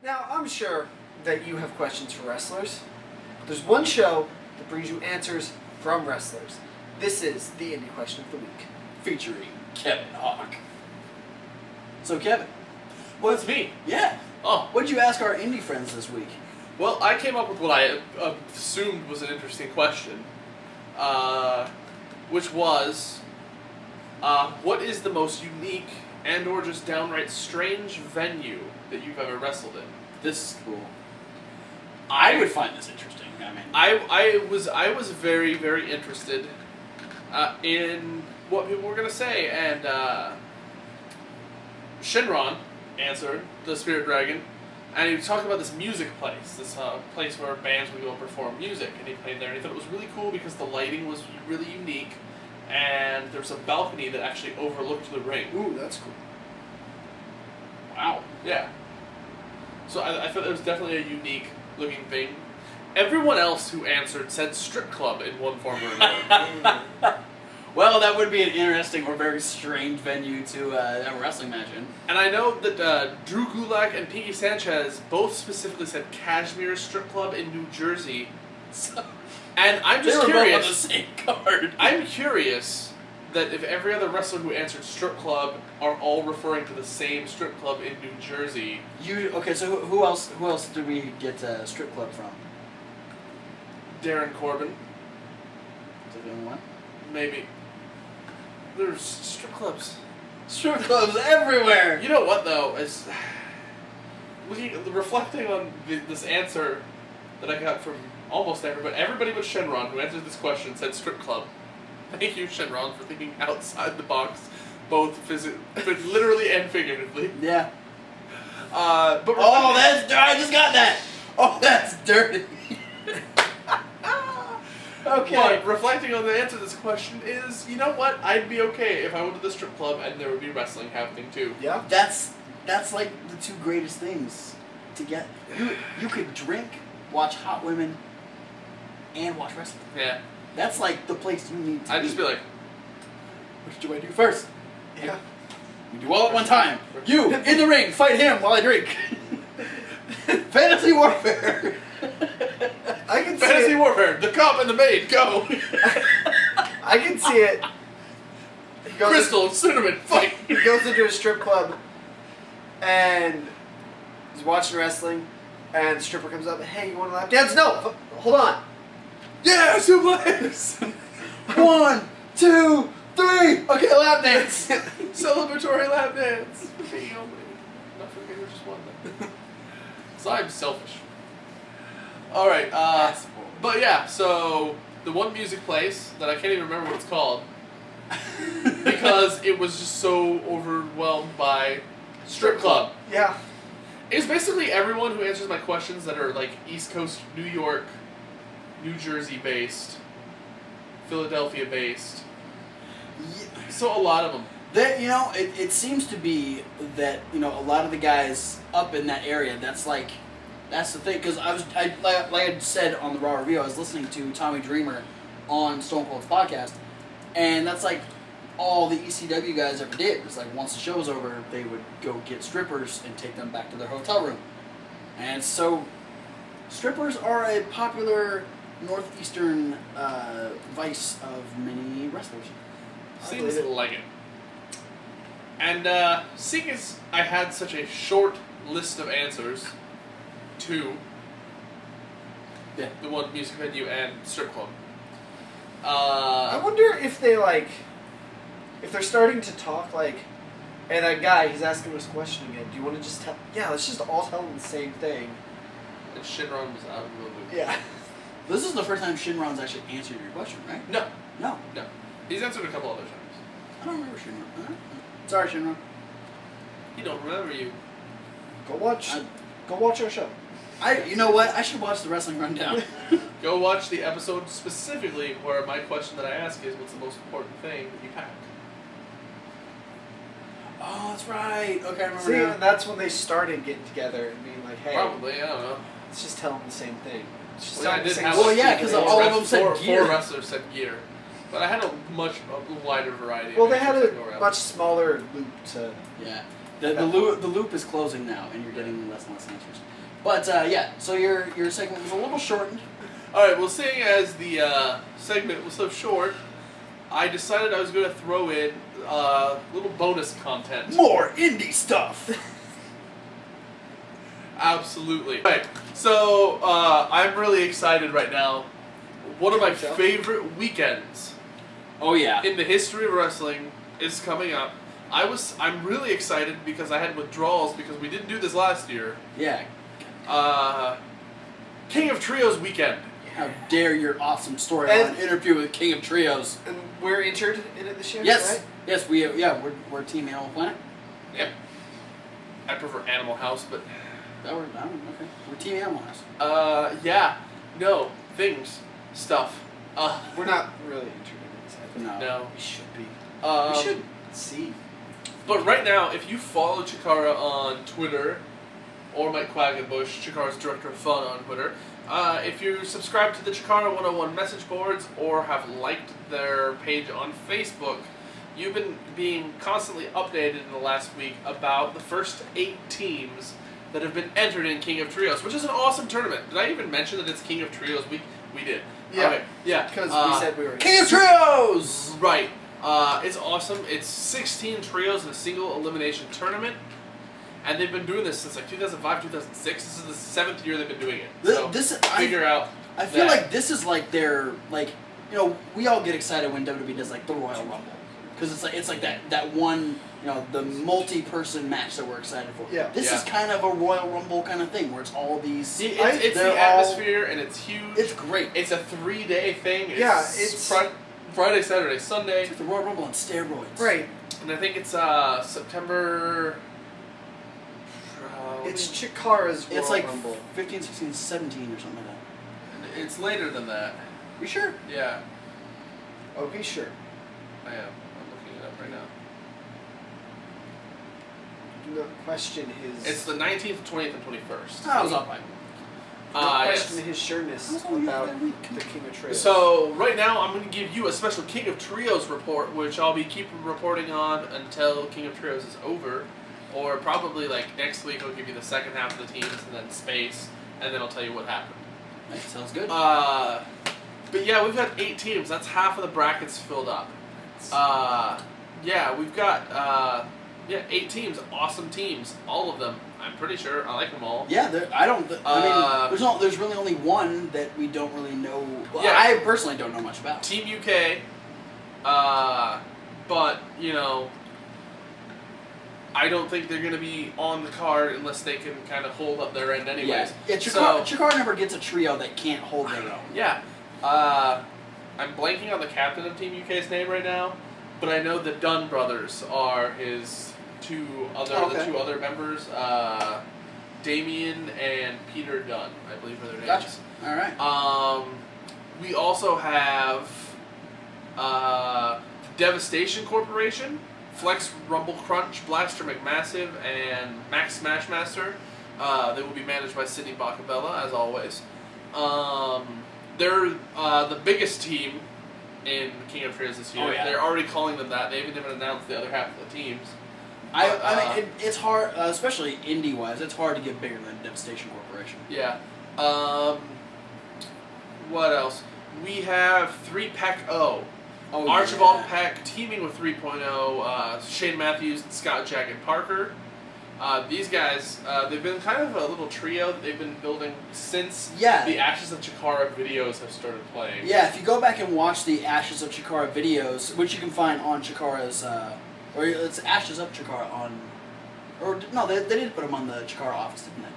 Now, I'm sure that you have questions for wrestlers, but there's one show that brings you answers from wrestlers. This is the Indy Question of the Week. Featuring Kevin Hawk. So, Kevin. Well, it's me. Yeah. Oh. What'd you ask our indie friends this week? Well, I came up with what I assumed was an interesting question, which was, what is the most unique and or just downright strange venue that you've ever wrestled in? This is cool. I would find this interesting. I mean, I was very, very interested in what people were going to say, and Shinron answered, the Spirit Dragon, and he was talking about this music place, this place where bands would go and perform music, and he played there, and he thought it was really cool because the lighting was really unique, and there was a balcony that actually overlooked the ring. Ooh, that's cool. wow. Yeah. So I thought it was definitely a unique looking thing. Everyone else who answered said strip club in one form or another. Well, that would be an interesting or very strange venue to have a wrestling match in. And I know that Drew Gulak and Pinky Sanchez both specifically said Kashmir Strip Club in New Jersey. And I'm just they were curious. both on the same card. I'm curious that if every other wrestler who answered strip club are all referring to the same strip club in New Jersey. Okay, so who else did we get strip club from? Darren Corbin, Is that the only one? maybe. There's strip clubs. Strip clubs everywhere! You know what though? Is reflecting on this answer that I got from almost everybody but Shenron, who answered this question, said strip club. Thank you, Shenron, for thinking outside the box, both literally and figuratively. Yeah. But I just got that! Oh, that's dirty! Okay. But reflecting on the answer to this question is, you know what? I'd be okay if I went to the strip club and there would be wrestling happening too. Yeah? That's like the two greatest things to get. You could drink, watch hot women, and watch wrestling. Yeah. That's like the place you need to I'd just be like, which do I do first? Yeah. We do all at one time. You, in the ring, fight him while I drink. Fantasy warfare. I can see Fantasy it. Warfare, the cop and the maid, go! I can see it. He goes Crystal and Cinnamon, fight! He goes into a strip club and he's watching wrestling, and the stripper comes up, hey, you want a lap dance? No! Hold on. Yeah, suplex! 1, 2, 3. Okay, lap dance. Celebratory lap dance. For me only. Not for me, just one then. So I'm selfish. Alright, but yeah, so the one music place that I can't even remember what it's called because it was just so overwhelmed by strip club. Yeah. It's basically everyone who answers my questions that are like East Coast, New York, New Jersey based, Philadelphia based. So a lot of them. That, it seems to be that, a lot of the guys up in that area, that's the thing, because like I said on the Raw Review, I was listening to Tommy Dreamer on Stone Cold's podcast, and that's like all the ECW guys ever did. It's like once the show was over, they would go get strippers and take them back to their hotel room. And so, strippers are a popular northeastern vice of many wrestlers. Seems like it. And seeing as I had such a short list of answers to the one music venue and strip club. I wonder if they if they're starting to talk and that guy, he's asking us a question again. Do you want to just tell? Yeah, let's just all tell him the same thing. And Shinron was out of the loop. Yeah. This is the first time Shinron's actually answered your question, right? No. No. No. He's answered a couple other times. I don't remember Shinron. Sorry, Shinron. He don't remember you. Go watch our show. You know what? I should watch the Wrestling Rundown. Go watch the episode specifically where my question that I ask is, what's the most important thing that you pack? Oh, that's right. Okay, I remember See, now. and that's when they started getting together and being like, hey, Probably, I don't know. let's just tell them the same thing. Let's just Well, tell I them the did same have thing. Well, yeah, 'cause all of them said gear. Four wrestlers said gear. But I had a much wider variety. Well, of they had answers a than go around. much smaller loop to... Yeah. The loop is closing now, and you're getting less and less answers. But yeah, so your segment was a little shortened. All right. Well, seeing as the segment was so short, I decided I was going to throw in little bonus content. More indie stuff. Absolutely. Right. So I'm really excited right now. One of my favorite weekends. Oh yeah. In the history of wrestling is coming up. I'm really excited because I had withdrawals because we didn't do this last year. Yeah. King of Trios weekend. How dare your awesome storyline interview with King of Trios. And we're entered in it this year, Yes. right? Yes, we're Team Animal Planet. Yep. I prefer Animal House, but... Okay. We're Team Animal House. Yeah. No. Things. Stuff. We're not really entered in this, I think. No. We should be. We We should see. But right now, if you follow Chikara on Twitter, or Mike Quaggenbush, Chikara's Director of Fun on Twitter, if you subscribe to the Chikara 101 message boards or have liked their page on Facebook, you've been being constantly updated in the last week about the first 8 teams that have been entered in King of Trios, which is an awesome tournament. Did I even mention that it's King of Trios week? We did. Yeah. Okay. Yeah. Because we said we were... King of Trios! Right. It's awesome. It's 16 trios in a single elimination tournament. And they've been doing this since like 2005, 2006. This is the 7th year they've been doing it. So figure out. I feel like this is like their we all get excited when WWE does like the Royal Rumble because it's like that one the multi-person match that we're excited for. Yeah. This is kind of a Royal Rumble kind of thing where it's all these. It's the atmosphere and it's huge. It's great. It's a 3-day thing. It's Friday, Saturday, Sunday. It's like the Royal Rumble on steroids. Right. And I think it's September. It's Chikara's Royal It's like Rumble. 15, 16, 17 or something like that. It's later than that. You sure? Yeah, Okay, sure. I am. I'm looking it up right now. No question his... It's the 19th, 20th, and 21st. I was up by. question Yes. his sureness Oh, about yeah, we- the King of Trios. So right now I'm going to give you a special King of Trios report, which I'll be keeping reporting on until King of Trios is over, or probably like next week I'll give you the second half of the teams and then space, and then I'll tell you what happened. That sounds good. But yeah, we've got 8 teams. That's half of the brackets filled up. Yeah, we've got 8 teams, awesome teams, all of them. I'm pretty sure I like them all. Yeah, there's really only one that we don't really know. Well, Yeah. I personally don't know much about. Team UK, but I don't think they're going to be on the card unless they can kind of hold up their end anyways. Yeah, Chikara never gets a trio that can't hold their own. Yeah. I'm blanking on the captain of Team UK's name right now, but I know the Dunn brothers are his the 2 other members, Damien and Peter Dunn, I believe are their names. Gotcha. All right. We also have Devastation Corporation, Flex Rumble Crunch, Blaster McMassive, and Max Smashmaster. They will be managed by Sydney Bacabella, as always. They're the biggest team in King of Trios this year. Oh, yeah. They're already calling them that. They haven't even announced the other half of the teams. I mean, it's hard, especially indie-wise, it's hard to get bigger than Devastation Corporation. Yeah. What else? We have 3 Pack O. Oh, Archibald yeah. Peck teaming with 3.0, Shane Matthews, Scott Jack, and Parker. These guys, they've been kind of a little trio that they've been building since the Ashes of Chikara videos have started playing. Yeah, if you go back and watch the Ashes of Chikara videos, which you can find on Chikara's, or it's Ashes of Chikara on, or no, they did put them on the Chikara office, didn't they?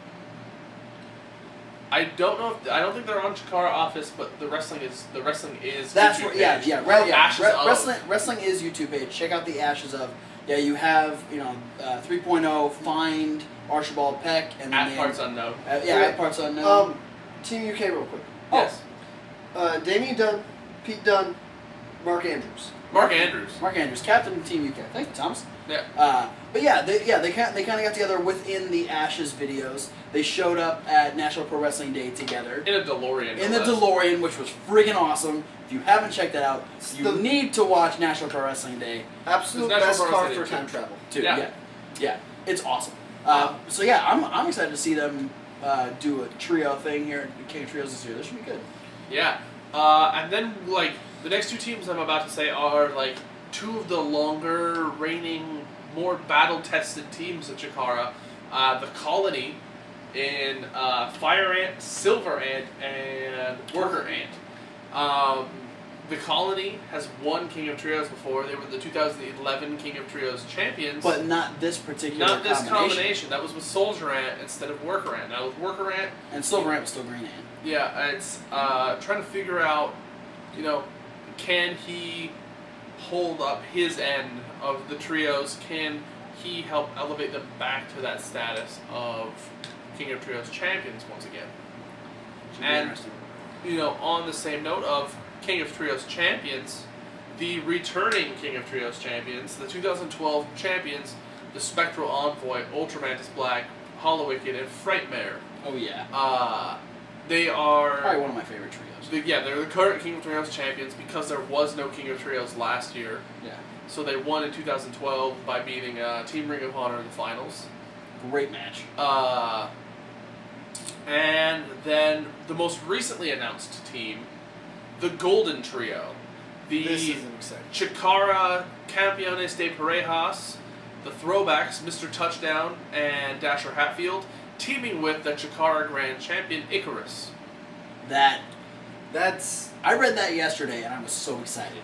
I don't know. I don't think they're on Chikara office, but the wrestling is. That's YouTube where, page. Ashes of. Wrestling is YouTube page. Check out the Ashes of. Yeah, you have 3.0 Find Archibald Peck and then At Parts Unknown. at Parts Unknown. Team UK real quick. Yes. Damien Dunn, Pete Dunn, Mark Andrews. Mark Andrews. Mark Andrews, captain of Team UK. Thank you, Thomas. Yeah. But yeah, they kind of got together within the Ashes videos. They showed up at National Pro Wrestling Day together. In a DeLorean. In the DeLorean, which was friggin' awesome. If you haven't checked that out, you need to watch National Pro Wrestling Day. Absolute National best Pro car Wrestling for Day time travel. Too. Yeah. Yeah. It's awesome. So yeah, I'm excited to see them do a trio thing here at King of Trios this year. This should be good. Yeah. And then, like, the next two teams I'm about to say are, like, two of the longer reigning, more battle-tested teams of Chikara. The Colony in Fire Ant, Silver Ant, and Worker Ant. The Colony has won King of Trios before. They were the 2011 King of Trios champions. But not this particular Not this combination. That was with Soldier Ant instead of Worker Ant. Now with Worker Ant... And Silver Ant was still Green Ant. Yeah, it's trying to figure out, you know, can he hold up his end of the trios? Can he help elevate them back to that status of King of Trios champions once again? Should be And, interesting. you know, on the same note of King of Trios champions, the returning King of Trios champions, the 2012 champions, the Spectral Envoy, Ultramantis Black, Hollow Wicked, and Frightmare. Oh yeah. They are... Probably one of my favorite trios. They're the current King of Trios champions because there was no King of Trios last year. Yeah. So they won in 2012 by beating Team Ring of Honor in the finals. Great match. And then the most recently announced team, the Golden Trio. This is exciting. Chikara Campeones de Parejas, the Throwbacks, Mr. Touchdown, and Dasher Hatfield, teaming with the Chikara Grand Champion Icarus. That's... I read that yesterday and I was so excited.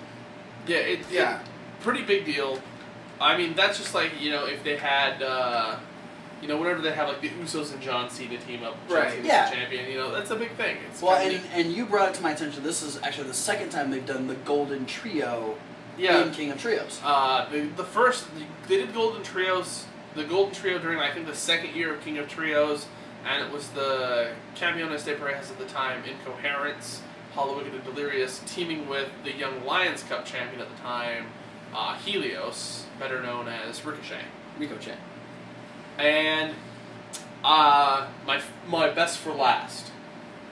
Yeah, pretty big deal. I mean, that's just like, you know, if they had, you know, whenever they have like the Usos and John Cena team up, John Right, Cena's yeah. the champion, you know, that's a big thing. It's Well, kinda neat. and you brought it to my attention. This is actually the second time they've done the Golden Trio in King of Trios. The first, they did Golden Trios, the Golden Trio during, I think, the second year of King of Trios, and it was the Campeones de Parejas at the time, Incoherence, Hollow Wicked, and Delirious, teaming with the Young Lions Cup champion at the time, Helios, better known as Ricochet. Ricochet. And my best for last.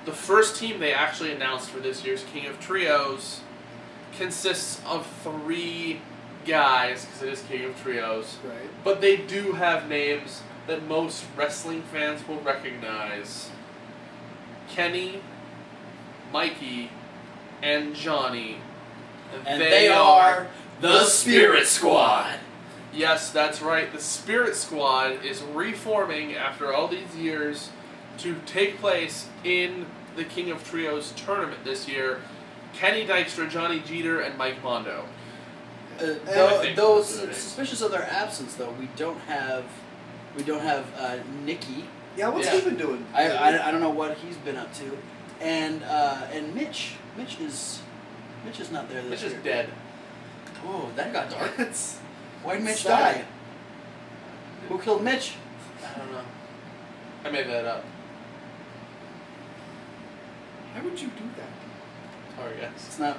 The first team they actually announced for this year's King of Trios consists of 3 guys, because it is King of Trios. Right. But they do have names that most wrestling fans will recognize. Kenny, Mikey, and Johnny. And they are the Spirit Squad. Yes, that's right. The Spirit Squad is reforming after all these years to take place in the King of Trios tournament this year. Kenny Dykstra, Johnny Jeter, and Mike Mondo. Though suspicious of their absence, though, we don't have Nikki. Yeah, what's he been doing? I don't know what he's been up to, and Mitch is not there this Mitch year. is dead. Whoa, that got dark. Why did Mitch sad. die? Who killed Mitch? I don't know. I made that up. Why would you do that? Sorry, guys. It's not.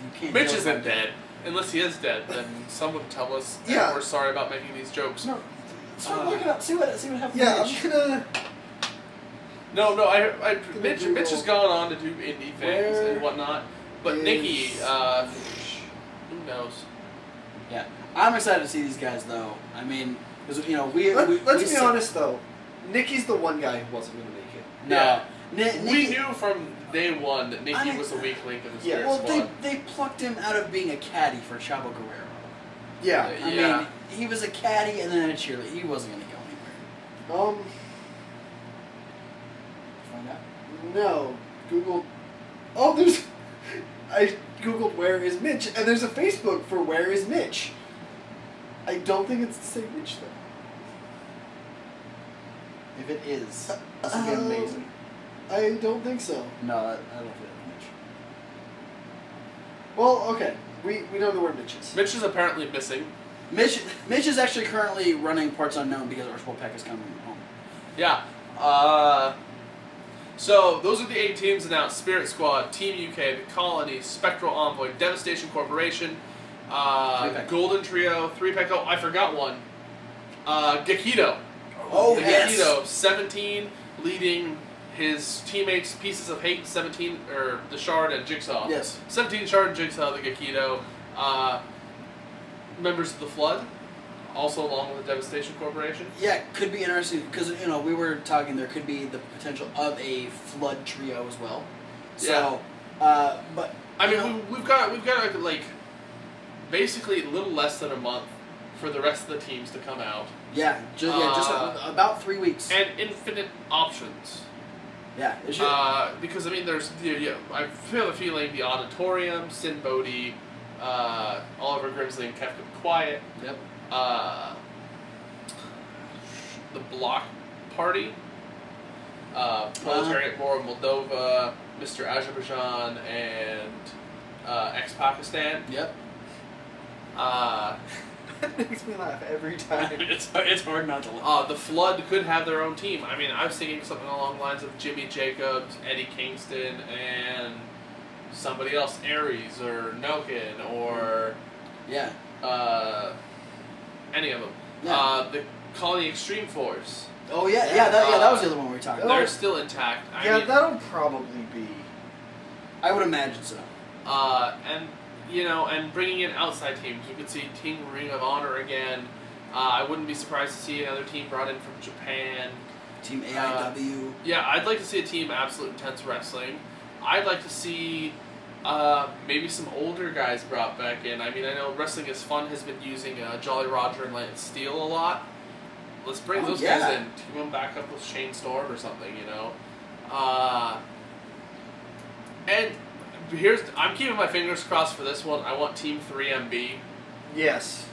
You can't. Mitch joke isn't about dead. Unless he is dead, then someone tell us. Yeah. And we're sorry about making these jokes. No. Start looking up. See what happened. Yeah, to Mitch. I'm gonna... No, Mitch Google has gone on to do indie things where and whatnot. But is- Nikki, who knows? Yeah, I'm excited to see these guys though. I mean, because you know Let's be honest though. Nikki's the one guy who wasn't gonna make it. No, Yeah. We Nikki, knew from day one that Nikki I mean- was the weak link of the Yeah, Spirit well, Squad. they plucked him out of being a caddy for Chavo Guerrero. Yeah. I Yeah. mean, he was a caddy and then a cheerleader. He wasn't going to go anywhere. Find out. No. Google. Oh, there's. I googled where is Mitch, and there's a Facebook for where is Mitch. I don't think it's the same Mitch though. If it is, this would be amazing. I don't think so. No, I don't think it's Mitch. Well, okay. We don't know where Mitch is. Mitch is apparently missing. Mitch is actually currently running Parts Unknown because Archibald Peck is coming home. Yeah. So those are the 8 teams announced: Spirit Squad, Team UK, The Colony, Spectral Envoy, Devastation Corporation, Three-pack. Golden Trio, 3-pack. Oh, I forgot one. Gekido. Oh, The yes. Gekido, 17, leading his teammates, Pieces of Hate, 17, or the Shard and Jigsaw. Yes. 17 Shard and Jigsaw, the Gekido. Members of the Flood, Also along with the Devastation Corporation. Yeah, could be interesting because we were talking. There could be the potential of a flood trio as well. So, but I mean, we've got like basically a little less than a month for the rest of the teams to come out. Yeah, just about 3 weeks. And infinite options. Yeah, it should. Because I mean, there's I feel the feeling the Auditorium, Sin Bodhi, Oliver Grimsley and Kept It Quiet. Yep. The Block Party, Proletariat War of Moldova, Mr. Azerbaijan, and ex-Pakistan. Yep. That makes me laugh every time. it's hard not to laugh. The Flood could have their own team. I mean, I was thinking something along the lines of Jimmy Jacobs, Eddie Kingston, and somebody else, Aries or Nokin or any of them. Yeah. The Colony Extreme Force. Oh yeah, that was the other one we were talking about. They're still intact. I mean, that'll probably be. I would imagine so. And bringing in outside teams, you could see Team Ring of Honor again. I wouldn't be surprised to see another team brought in from Japan. Team AIW. Yeah, I'd like to see a team Absolute Intense Wrestling. I'd like to see maybe some older guys brought back in. I mean, I know Wrestling is Fun has been using Jolly Roger and Lance Steele a lot. Let's bring those guys in. Team them back up with Shane Storm or something, And I'm keeping my fingers crossed for this one. I want Team 3MB. Yes.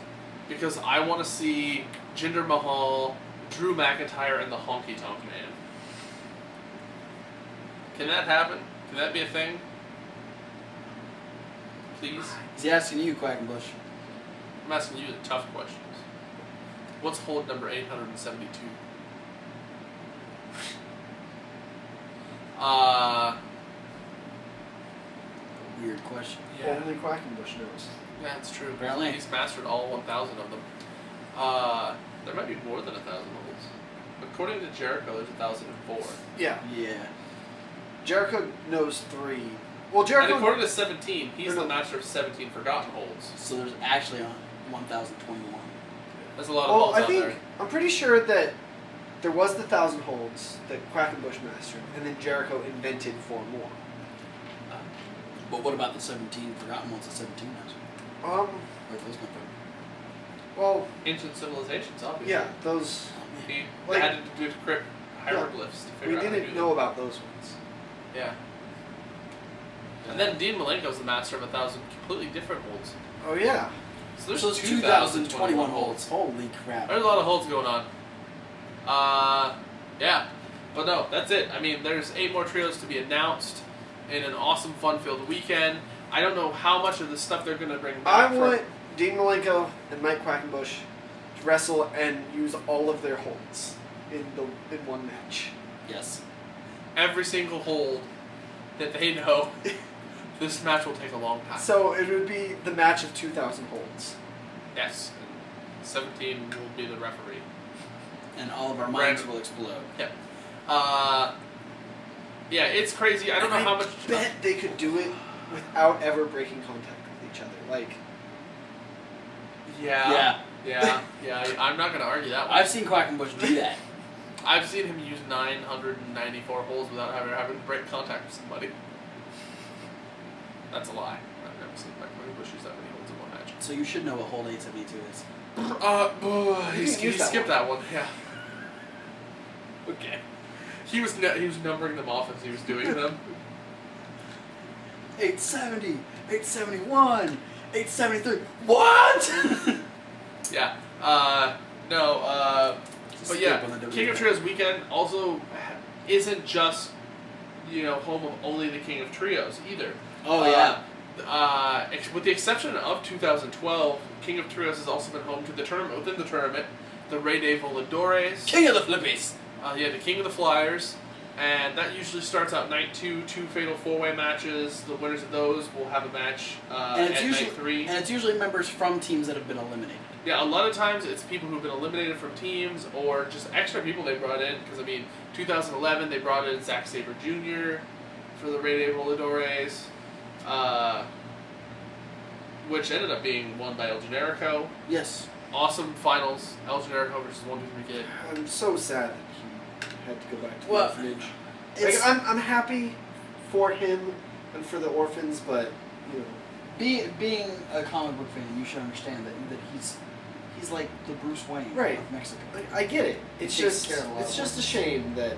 Because I want to see Jinder Mahal, Drew McIntyre, and the Honky Tonk Man. Can that happen? Can that be a thing? Please? He's asking you, Quackenbush. I'm asking you the tough questions. What's hold number 872? Weird question. Yeah. Only Quackenbush knows. Yeah, that's true. Apparently. He's mastered all 1,000 of them. There might be more than 1,000 holds. According to Jericho, there's 1,004. Yeah. Yeah. Jericho knows 3. Well, Jericho. And according to 17, he's the master of 17 forgotten holds. So there's actually 1,021. There's a lot of holds out there. I'm pretty sure that there was the 1,000 holds that Quackenbush mastered, and then Jericho invented 4 more. But what about the 17 forgotten ones that 17 has? Where'd those come from? Well, ancient civilizations, obviously. Yeah, those. He had to decrypt hieroglyphs to figure out how to do them. We didn't know about those ones. Yeah. And then Dean Malenko's the master of 1,000 completely different holds. Oh yeah. So there's 2,021 holds. Holy crap. There's a lot of holds going on. Yeah. But no, that's it. I mean, there's 8 more trios to be announced in an awesome, fun-filled weekend. I don't know how much of the stuff they're going to bring back. I want Dean Malenko and Mike Quackenbush to wrestle and use all of their holds in one match. Yes. Every single hold that they know. This match will take a long time. So it would be the match of 2,000 holds. Yes. And 17 will be the referee. And all of our minds will explode. Yep. Yeah, it's crazy. I don't know how much. I bet they could do it without ever breaking contact with each other. Like. Yeah. I'm not going to argue that one. I've seen Quackenbush do that. I've seen him use 994 holds without having to break contact with somebody. That's a lie. I've never seen Quackenbush use that many holds in one match. So you should know what hold 872 is. He skipped that one. Yeah. Okay. He was numbering them off as he was doing them. 870, 871, 873. What? Yeah. No. But yeah, King of Trios weekend also isn't just home of only the King of Trios either. Oh yeah. With the exception of 2012, King of Trios has also been home to the tournament within the tournament, the Rey de Voladores. King of the Flippies. The King of the Flyers, and that usually starts out night 2, 2 fatal 4-way matches. The winners of those will have a match at night 3. And it's usually members from teams that have been eliminated. Yeah, a lot of times it's people who've been eliminated from teams or just extra people they brought in. Because, 2011 they brought in Zack Sabre Jr. for the Rey de Voladores, which ended up being won by El Generico. Yes. awesome finals. El Generico versus 1-2-3 Kid. I'm so sad that he had to go back to the Well, orphanage. Like, I'm happy for him and for the orphans, but you know, being a comic book fan, you should understand that he's like the Bruce Wayne right. of Mexico. Like, I get it. It's takes just care of a lot it's of just them. a shame that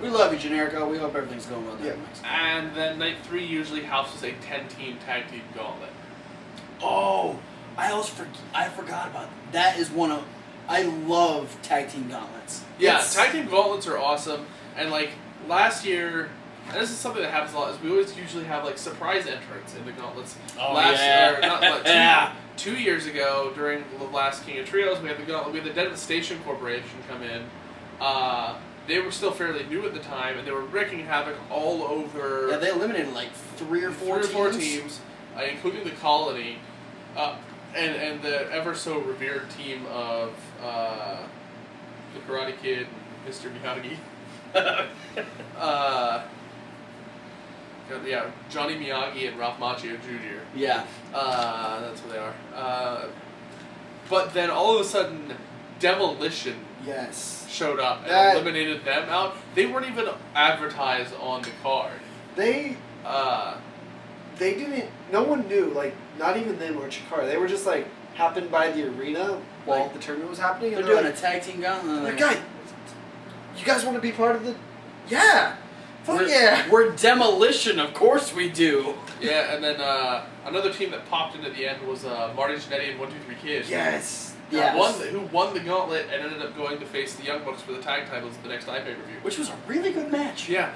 We love you, Generico. We hope everything's going well down in Mexico. And then night 3 usually houses a 10-team tag team gauntlet. Oh, I forgot about that. That is one of... I love tag team gauntlets. Yeah, tag team gauntlets are awesome. And like last year, and this is something that happens a lot, is we always usually have like surprise entrants in the gauntlets. Oh, last yeah. year, not like, Yeah. 2 years ago during the last King of Trios, we had the gauntlet. We had the Devastation Corporation come in. They were still fairly new at the time, and they were wreaking havoc all over. Yeah, they eliminated like three or four teams, including the Colony, and the ever so revered team of the Karate Kid, Mr. Miyagi. Yeah, Johnny Miyagi and Ralph Macchio Jr. Yeah. That's what they are. But then all of a sudden, Demolition yes, showed up and eliminated them out. They weren't even advertised on the card. they didn't. No one knew. Like, not even them or Chikara. They were just like happened by the arena while Like, the tournament was happening. They're And doing like, a tag team gauntlet. like, guy, you guys want to be part of the? Yeah, fuck we're, yeah. We're Demolition, of course we do. Yeah, and then another team that popped in at the end was Marty Jannetty and 1-2-3 Kid. Yes. Yes. Who won the gauntlet and ended up going to face the Young Bucks for the tag titles at the next pay-per-view. Which was a really good match. Yeah.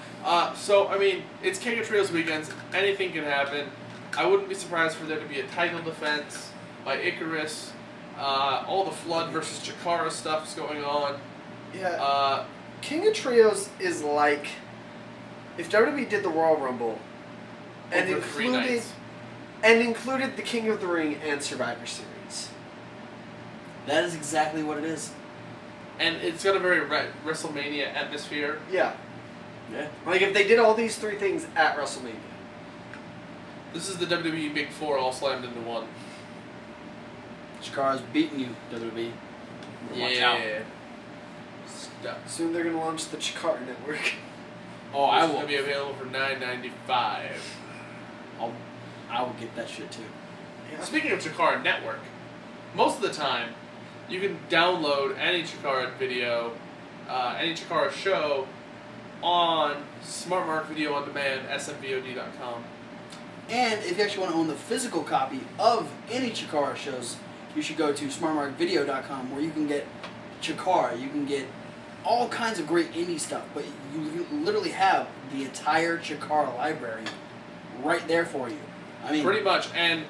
So, I mean, it's King of Trios weekends. Anything can happen. I wouldn't be surprised for there to be a title defense by Icarus. All the Flood versus Chikara stuff's going on. Yeah. King of Trios is like if WWE did the Royal Rumble and Over 3 nights. included the King of the Ring and Survivor Series. That is exactly what it is. And it's got a very WrestleMania atmosphere. Yeah. Yeah. Like if they did all these 3 things at WrestleMania. This is the WWE Big Four all slammed into one. Chikara's beating you, WWE. Watch out. Stuff. Soon they're gonna launch the Chikara Network. Oh, I It's will. going to be available for $9.95. I will get that shit too. Yeah. Speaking of Chikara Network, most of the time, you can download any Chikara video, any Chikara show on Smart Mark Video On Demand, smvod.com. And if you actually want to own the physical copy of any Chikara shows, you should go to smartmarkvideo.com where you can get Chikara, you can get all kinds of great indie stuff, but you literally have the entire Chikara library right there for you. I mean, Pretty much, and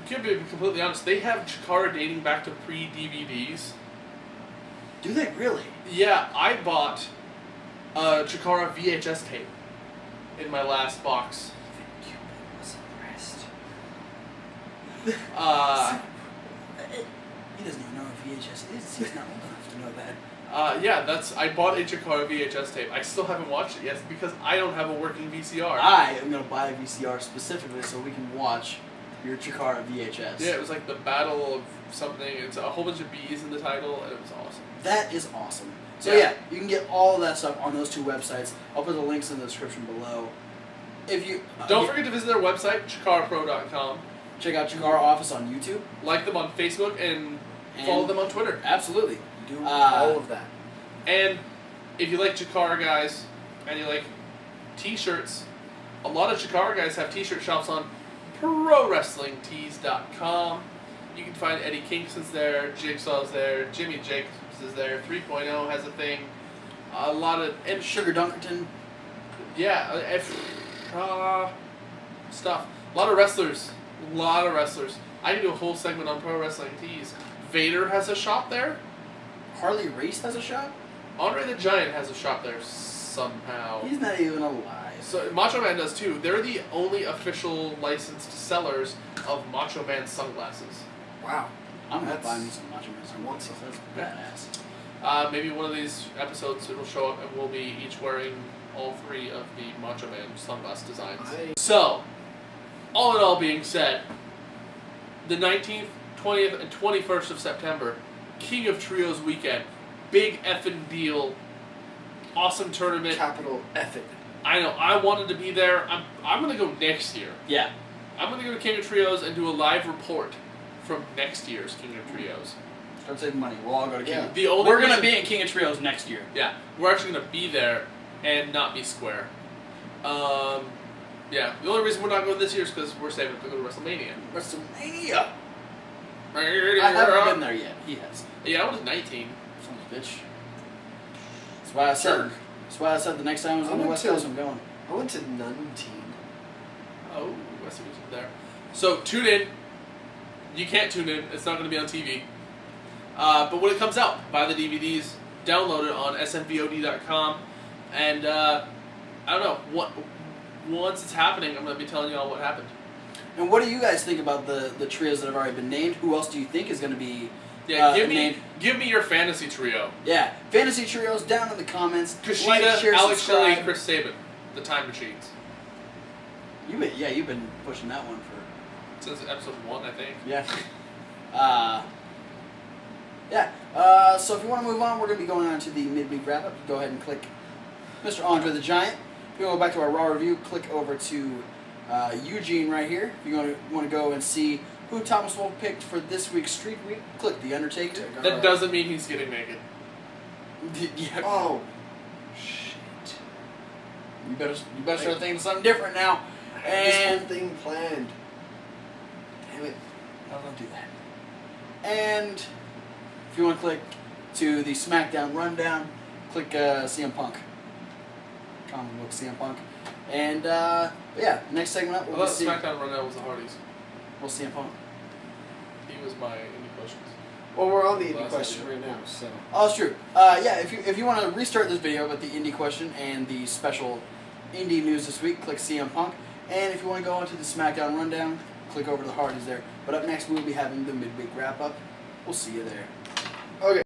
to be completely honest, they have Chikara dating back to pre-DVDs. do they really? Yeah, I bought a Chikara VHS tape in my last box. He doesn't even know what VHS is. He's not old enough to know that. Yeah, I bought a Chikara VHS tape. I still haven't watched it yet because I don't have a working VCR. I am going to buy a VCR specifically so we can watch your Chikara VHS. Yeah, it was like the Battle of something. It's a whole bunch of bees in the title, and it was awesome. That is awesome. So Yeah. yeah, you can get all of that stuff on those 2 websites. I'll put the links in the description below. If you Don't forget to visit their website, chikarapro.com. check out Chikara Office on YouTube. Like them on Facebook and follow them on Twitter. Absolutely. Do all of that. And if you like Chikara guys and you like t-shirts, a lot of Chikara guys have t-shirt shops on ProWrestlingTees.com. You can find Eddie Kingston's there, Jigsaw's there, Jimmy Jacobs is there, 3.0 has a thing. A lot of... And Sugar Dunkerton. Yeah, stuff. A lot of wrestlers. I can do a whole segment on Pro Wrestling Tees. Vader has a shop there. Harley Race has a shop? Andre the Giant has a shop there somehow. He's not even alive. So Macho Man does too. They're the only official licensed sellers of Macho Man sunglasses. Wow. I'm going to That's buy me some Macho Man sunglasses. That's badass. Maybe one of these episodes it'll show up and we'll be each wearing all 3 of the Macho Man sunglass designs. So, all in all being said, the 19th, 20th and 21st of September, King of Trios weekend. Big effing deal. Awesome tournament. Capital effing. I know. I wanted to be there. I'm gonna go next year. Yeah. I'm gonna go to King of Trios and do a live report from next year's King of Trios. Start saving money. We'll all go to King. Yeah. We're gonna be in King of Trios next year. Yeah, we're actually gonna be there and not be square. Yeah. The only reason we're not going this year is because we're saving to go to WrestleMania. WrestleMania. I haven't been there yet. He has. Yeah, I was 19. Son of a bitch. That's why I said. Sure. That's why I said the next time I was on the West Coast, I'm going. I went to 19. Oh, I see what's there. So tune in. You can't tune in. It's not going to be on TV. But when it comes out, buy the DVDs, download it on smvod.com, and I don't know. Once it's happening, I'm going to be telling you all what happened. And what do you guys think about the trios that have already been named? Who else do you think is going to be Yeah, named? give me your fantasy trio. Yeah, fantasy trios down in the comments. Kushida, Like, share, Alex Shelley, subscribe. and Chris Sabin. The Time Machines. You've been pushing that one for Since episode 1, I think. yeah. So if you want to move on, we're going to be going on to the midweek wrap up. Go ahead and click Mr. Andre the Giant. If you want to go back to our Raw review, click over to Eugene right here. If you want to go and see who Thomas Wolf picked for this week's Streak Week, click The Undertaker. That doesn't mean he's getting naked. Yeah. Oh, shit. You better start thinking of something different now. This whole And thing planned. Damn it. no, don't do that. And if you want to click to the SmackDown rundown, click CM Punk. Comic book CM Punk. And yeah, next segment up, I we'll thought see. SmackDown Rundown was the Hardys. We'll CM Punk. He was my indie questions. Well, we're on the indie Last question idea. right now, so. Oh, it's true. Yeah, if you want to restart this video with the indie question and the special indie news this week, click CM Punk. And if you want to go on to the SmackDown rundown, click over to the Hardys there. But up next, we'll be having the midweek wrap up. We'll see you there. Okay.